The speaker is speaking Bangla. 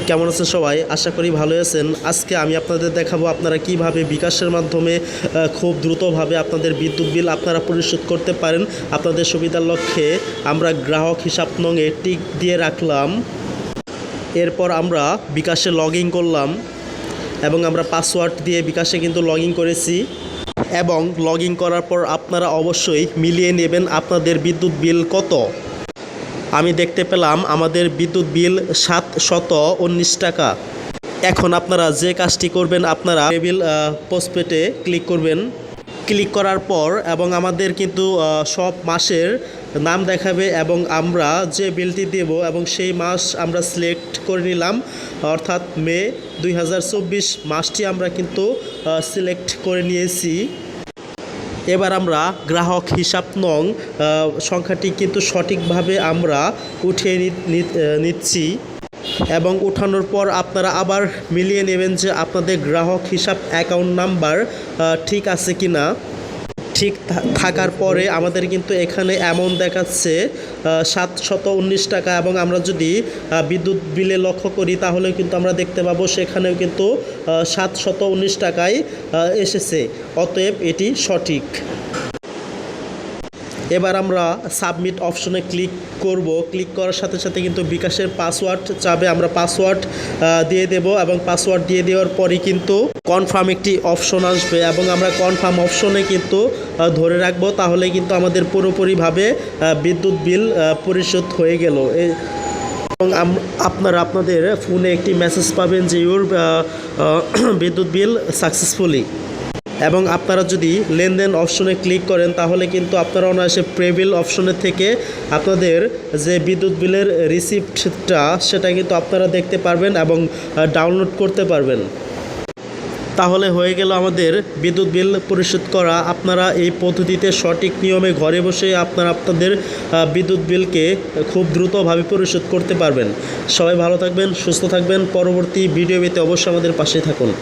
কেমন আছেন সবাই? আশা করি ভালো আছেন। আজকে আমি আপনাদের দেখাবো আপনারা কিভাবে বিকাশের মাধ্যমে খুব দ্রুতভাবে আপনাদের বিদ্যুৎ বিল আপনারা পরিশোধ করতে পারেন। আপনাদের সুবিধার লক্ষ্যে আমরা গ্রাহক হিসাব নঙে টিক দিয়ে রাখলাম। এরপর আমরা বিকাশে লগ ইন করলাম এবং আমরা পাসওয়ার্ড দিয়ে বিকাশে কিন্তু লগ ইন করেছি। এবং লগ ইন করার পর আপনারা অবশ্যই মিলিয়ে নেবেন আপনাদের বিদ্যুৎ বিল কত। আমি দেখতে পেলাম আমাদের বিদ্যুৎ বিল 719 টাকা। এখন আপনারা যে কাজটি করবেন, আপনারা বিল পোস্টপেডে ক্লিক করবেন। ক্লিক করার পর এবং আমাদের কিন্তু সব মাসের নাম দেখাবে এবং আমরা যে বিলটি দেব এবং সেই মাস আমরা সিলেক্ট করে নিলাম, অর্থাৎ মে 2024 মাসটি আমরা কিন্তু সিলেক্ট করে নিয়েছি। এবার আমরা গ্রাহক হিসাব নং সংখ্যাটি কিন্তু সঠিকভাবে আমরা উঠিয়ে নিচ্ছি এবং উঠানোর পর আপনারা আবার মিলিয়ে নেবেন যে আপনাদের গ্রাহক হিসাব অ্যাকাউন্ট নাম্বার ঠিক আছে কি না। ঠিক থাকার পরে আমাদের কিন্তু এখানে অ্যামাউন্ট দেখাচ্ছে 719 টাকা এবং আমরা যদি বিদ্যুৎ বিলে লক্ষ্য করি তাহলে কিন্তু আমরা দেখতে পাবো সেখানেও কিন্তু 719 টাকায় এসেছে। অতএব এটি সঠিক। এবার আমরা সাবমিট অপশনে ক্লিক করব। ক্লিক করার সাথে সাথে কিন্তু বিকাশের পাসওয়ার্ড চাবে, আমরা পাসওয়ার্ড দিয়ে দেব এবং পাসওয়ার্ড দিয়ে দেওয়ার পরই কিন্তু কনফার্ম একটি অপশন আসবে এবং আমরা কনফার্ম অপশনে কিন্তু ধরে রাখবো। তাহলে কিন্তু আমাদের পুরোপুরিভাবে বিদ্যুৎ বিল পরিশোধ হয়ে গেল। এবং আপনারা আপনাদের ফোনে একটি মেসেজ পাবেন যে ইউর বিদ্যুৎ বিল সাকসেসফুলি। এবং আপনারা যদি লেনদেন অপশনে ক্লিক করেন তাহলে কিন্তু আপনারা অনায়াসে পে বিল অপশনের থেকে আপনাদের যে বিদ্যুৎ বিলের রিসিপ্টটা সেটা কিন্তু আপনারা দেখতে পারবেন এবং ডাউনলোড করতে পারবেন। তাহলে হয়ে গেল আমাদের বিদ্যুৎ বিল পরিশোধ করা। আপনারা এই পদ্ধতিতে সঠিক নিয়মে ঘরে বসে আপনারা আপনাদের বিদ্যুৎ বিলকে খুব দ্রুতভাবে পরিশোধ করতে পারবেন। সবাই ভালো থাকবেন, সুস্থ থাকবেন। পরবর্তী ভিডিও পেতে অবশ্যই আমাদের পাশে থাকুন।